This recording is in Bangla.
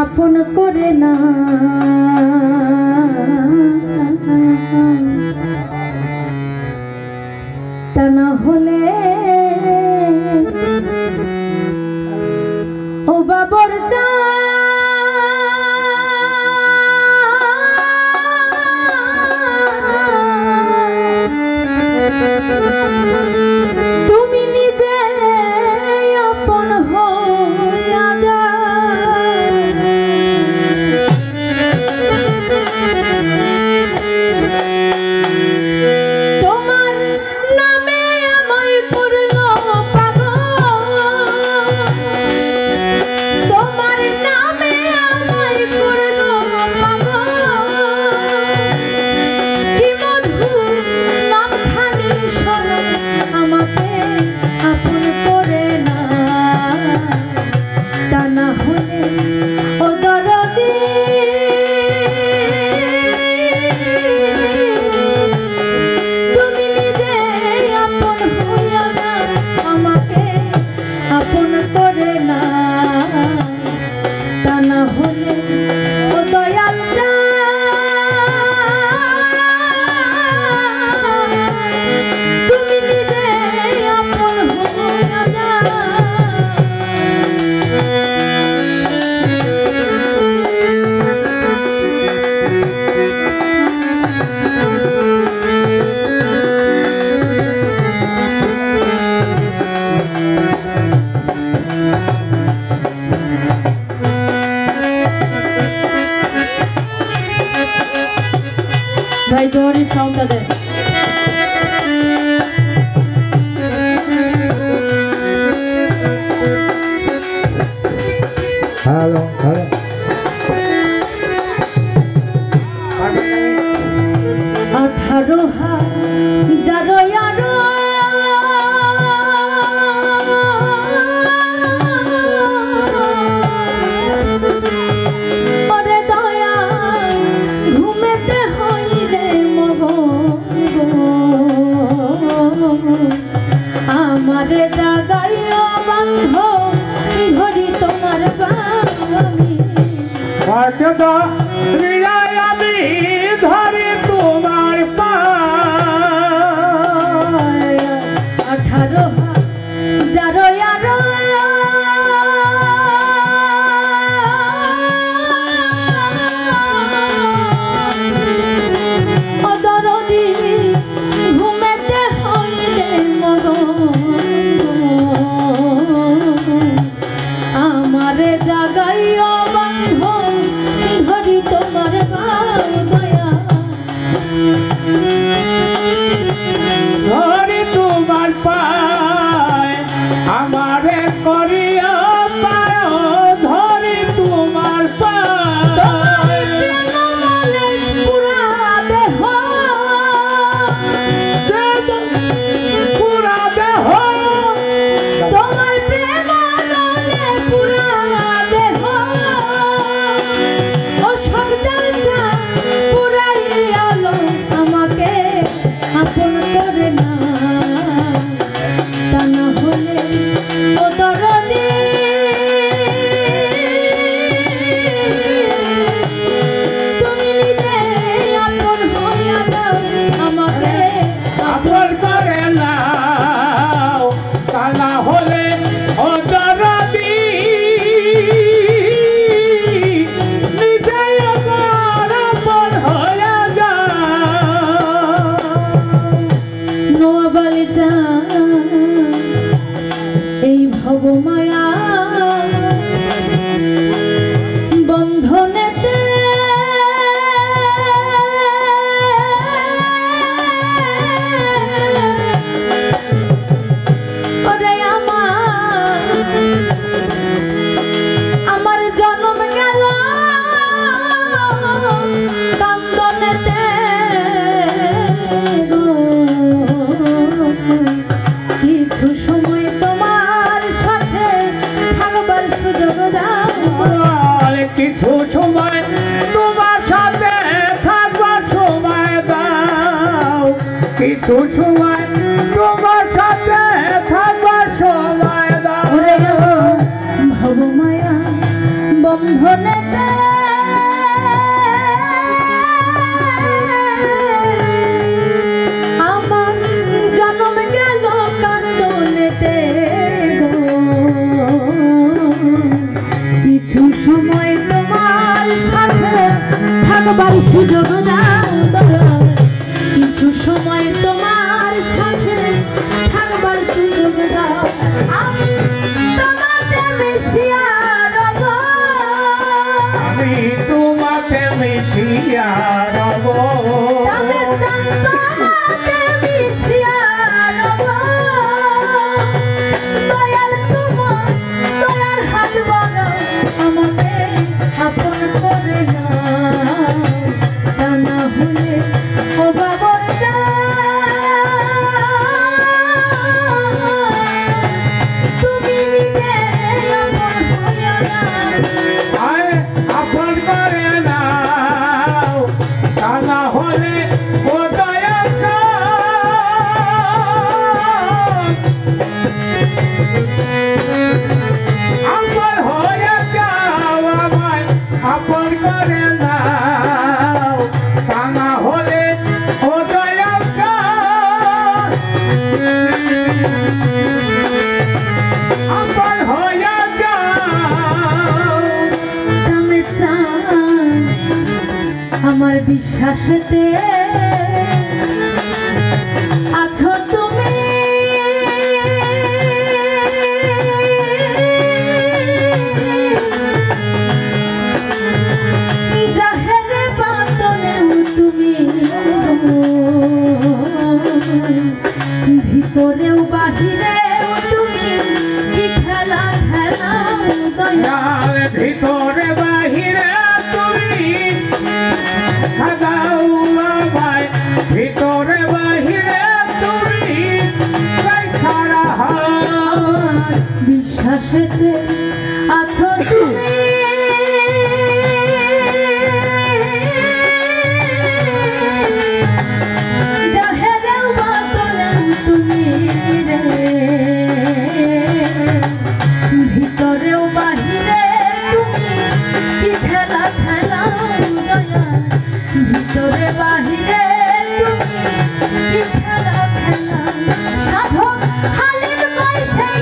আপন করে না তা না হলে ও বাবর যা তুমি নিজে আপন হইয়া যা তোমার নামে আমায় করলো পাগল তোমার নামে আমায় করলো পাগল কি মধুর নামখানি শোনো আমাকে আপন করে না তা না হলে ও দরদি তুমি নিজে আপন হইয়া না আমাকে আপন করে না তা না হলে ও দয়াল তুমি নিজে আপন হইয়া না ভাই জোরে সাউন্ডটা দে হ্যালো হ্যালো 18,000 আরো ওরে দয়া ঘুমেতে হইলে আমারে জাগাইও বান্ধ ধরি তোমার বামি আমি ধরে তোমার পায় 18,000 আরো ও দরদি ঘুমেতে হইলে আমারে জাগাইও বান্ধ ধরি তোমার দয়া ধরে তোমার পায় আমারে করিয়া পায় ধরে তোমার পায় পুরা দেহ পুরা দেহ একটু সময় তোমার সাথে থাকবার সময় দাও। ওরে ভব মায়া বন্ধনেতে আমার জন্ম গেল কান্দনেতে গো। কিছু সময় তোমার সাথে থাকবার সুযোগ দাও দয়া। কিছু সময় তোমার সাথে থাকবার সুযোগ দাও। আমি তোমাকে মিশিয়া রব, আমি তোমাকে মিশিয়া রব। তবে চাই তোমাকে মিশিয়া রব। দয়াল তোমার দয়ার হাত বাড়াও, আমাকে আপন করে নাও। তা না হলে ও বাবর তুমি নিজে আপন হইয়া নাও। আয় আপন করে নাও, তা না হলে ও দয়াল আপন হয়ে যাও, আমায় আপন করে নাও, তা না হলে ও দয়াল আপন হয়ে যাও। আমি চাই আমার বিশ্বাসেতে আছো তুমি। জাহেরে বাতনেও তুমি, ভিতরেও বাহিরেও তুমি। কি খেলা খেলাও দয়া, আর ভিতরে বাহিরে তুমি খাগাও আমায়, ভিতরে বাহিরে তুমি ছাড়া আমার বিশ্বাসেতে আছো তুমি। জাহেরেও বাতনেও তুমি রে, ভিতরেও বাহিরে তুমি। কি খেলা খেলাও দয়া, ভিতরে বাহিরে তুমি। কি খেলা খেলাও সাধক হালিম কই সেই